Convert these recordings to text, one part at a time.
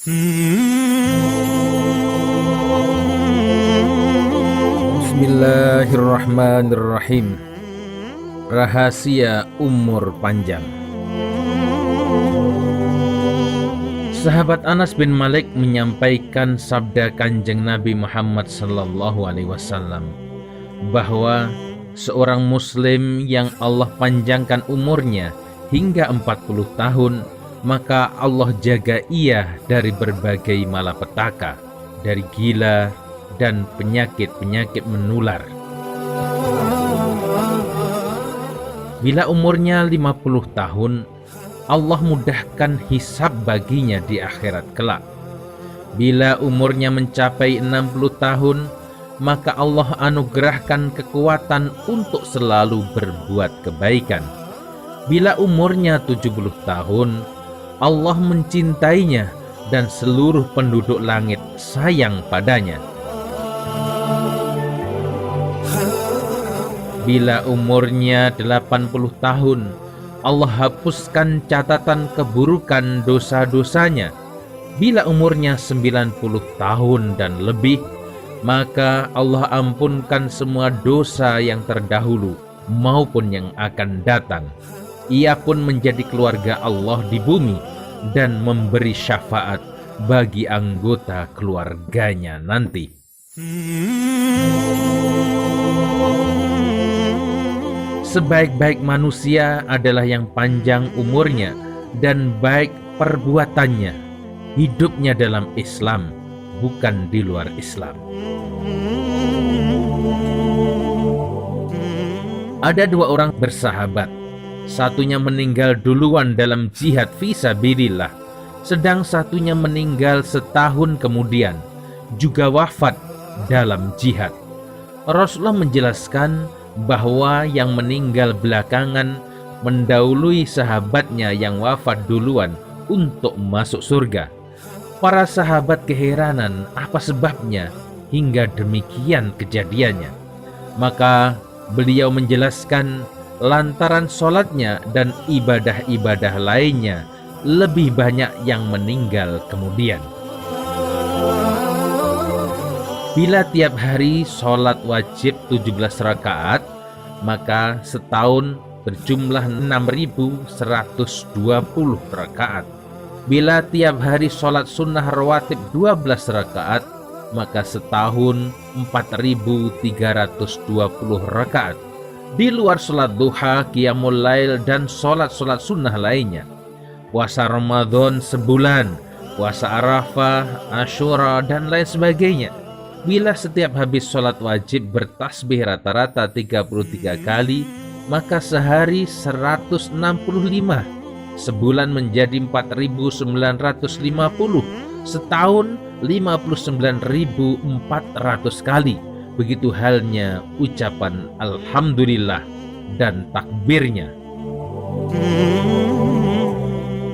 Bismillahirrahmanirrahim. Rahasia umur panjang. Sahabat Anas bin Malik menyampaikan sabda Kanjeng Nabi Muhammad SAW bahwa seorang muslim yang Allah panjangkan umurnya hingga 40 tahun, maka Allah jaga ia dari berbagai malapetaka, dari gila dan penyakit-penyakit menular. Bila umurnya 50 tahun, Allah mudahkan hisab baginya di akhirat kelak. Bila umurnya mencapai 60 tahun, maka Allah anugerahkan kekuatan untuk selalu berbuat kebaikan. Bila umurnya 70 tahun, Allah mencintainya dan seluruh penduduk langit sayang padanya. Bila umurnya 80 tahun, Allah hapuskan catatan keburukan dosa-dosanya. Bila umurnya 90 tahun dan lebih, maka Allah ampunkan semua dosa yang terdahulu maupun yang akan datang. Ia pun menjadi keluarga Allah di bumi dan memberi syafaat bagi anggota keluarganya nanti. Sebaik-baik manusia adalah yang panjang umurnya dan baik perbuatannya, hidupnya dalam Islam, bukan di luar Islam. Ada dua orang bersahabat. Satunya meninggal duluan dalam jihad fisabilillah, sedang satunya meninggal setahun kemudian, juga wafat dalam jihad. Rasulullah menjelaskan bahwa yang meninggal belakangan mendahului sahabatnya yang wafat duluan untuk masuk surga. Para sahabat keheranan apa sebabnya hingga demikian kejadiannya. Maka beliau menjelaskan lantaran sholatnya dan ibadah-ibadah lainnya lebih banyak yang meninggal kemudian. Bila tiap hari sholat wajib 17 rakaat, maka setahun berjumlah 6.120 rakaat. Bila tiap hari sholat sunnah rawatib 12 rakaat, maka setahun 4.320 rakaat. Di luar sholat duha, qiyamul lail, dan sholat-sholat sunnah lainnya. Puasa Ramadan sebulan, puasa Arafah, Asyura, dan lain sebagainya. Bila setiap habis sholat wajib bertasbih rata-rata 33 kali, maka sehari 165, sebulan menjadi 4.950, setahun 59.400 kali. Begitu halnya ucapan Alhamdulillah dan takbirnya.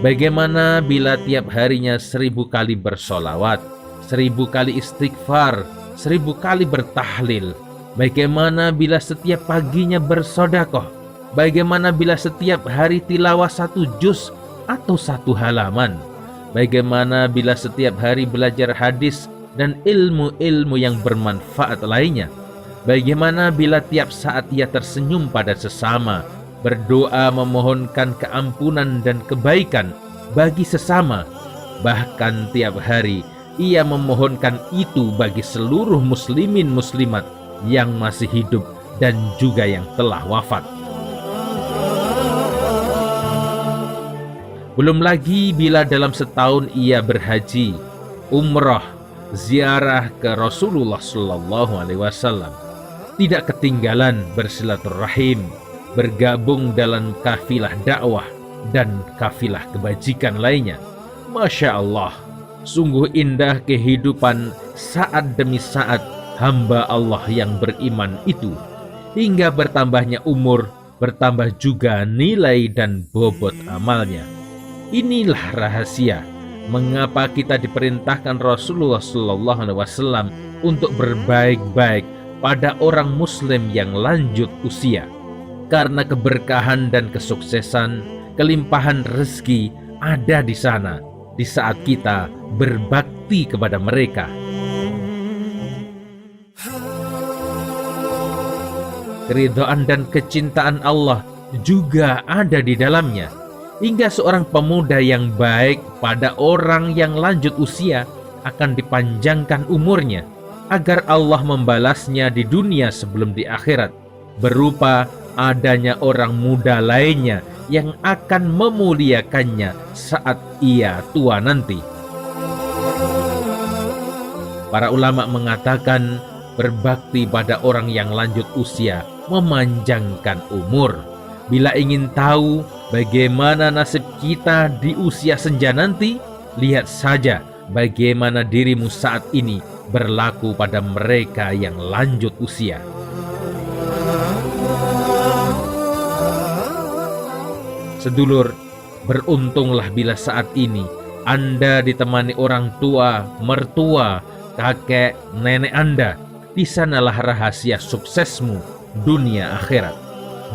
Bagaimana bila tiap harinya 1000 kali bersolawat, 1000 kali istighfar, 1000 kali bertahlil? Bagaimana bila setiap paginya bersodakoh? Bagaimana bila setiap hari tilawah 1 juz atau 1 halaman? Bagaimana bila setiap hari belajar hadis dan ilmu-ilmu yang bermanfaat lainnya? Bagaimana bila tiap saat ia tersenyum pada sesama, berdoa memohonkan keampunan dan kebaikan bagi sesama? Bahkan tiap hari ia memohonkan itu bagi seluruh muslimin muslimat yang masih hidup dan juga yang telah wafat. Belum lagi bila dalam setahun ia berhaji, umrah, ziarah ke Rasulullah SAW, tidak ketinggalan bersilaturahim, bergabung dalam kafilah dakwah dan kafilah kebajikan lainnya. Masya Allah, sungguh indah kehidupan saat demi saat hamba Allah yang beriman itu. Hingga bertambahnya umur, bertambah juga nilai dan bobot amalnya. Inilah rahasia mengapa kita diperintahkan Rasulullah SAW untuk berbaik-baik pada orang muslim yang lanjut usia. Karena keberkahan dan kesuksesan, kelimpahan rezeki ada di sana. di saat kita berbakti kepada mereka. Keridhaan dan kecintaan Allah juga ada di dalamnya, hingga seorang pemuda yang baik pada orang yang lanjut usia akan dipanjangkan umurnya, agar Allah membalasnya di dunia sebelum di akhirat, berupa adanya orang muda lainnya yang akan memuliakannya saat ia tua nanti. Para ulama mengatakan berbakti pada orang yang lanjut usia memanjangkan umur. Bila ingin tahu bagaimana nasib kita di usia senja nanti, lihat saja bagaimana dirimu saat ini berlaku pada mereka yang lanjut usia. Sedulur, beruntunglah bila saat ini Anda ditemani orang tua, mertua, kakek, nenek Anda. Di sanalah rahasia suksesmu dunia akhirat.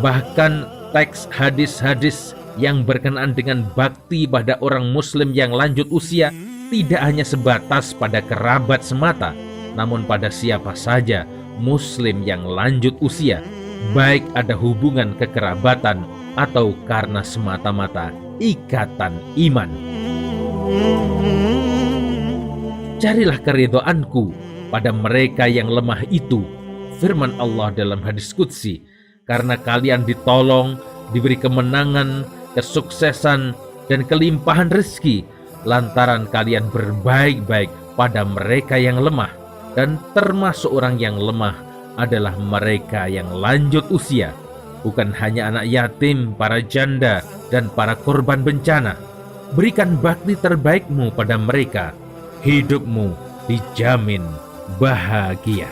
Bahkan teks hadis-hadis yang berkenaan dengan bakti pada orang muslim yang lanjut usia tidak hanya sebatas pada kerabat semata, namun pada siapa saja muslim yang lanjut usia, baik ada hubungan kekerabatan atau karena semata-mata ikatan iman. Carilah keridhaanku pada mereka yang lemah itu, firman Allah dalam hadis qudsi, karena kalian ditolong, diberi kemenangan, kesuksesan, dan kelimpahan rezeki lantaran kalian berbaik-baik pada mereka yang lemah, dan termasuk orang yang lemah adalah mereka yang lanjut usia, bukan hanya anak yatim, para janda, dan para korban bencana. Berikan bakti terbaikmu pada mereka, hidupmu dijamin bahagia.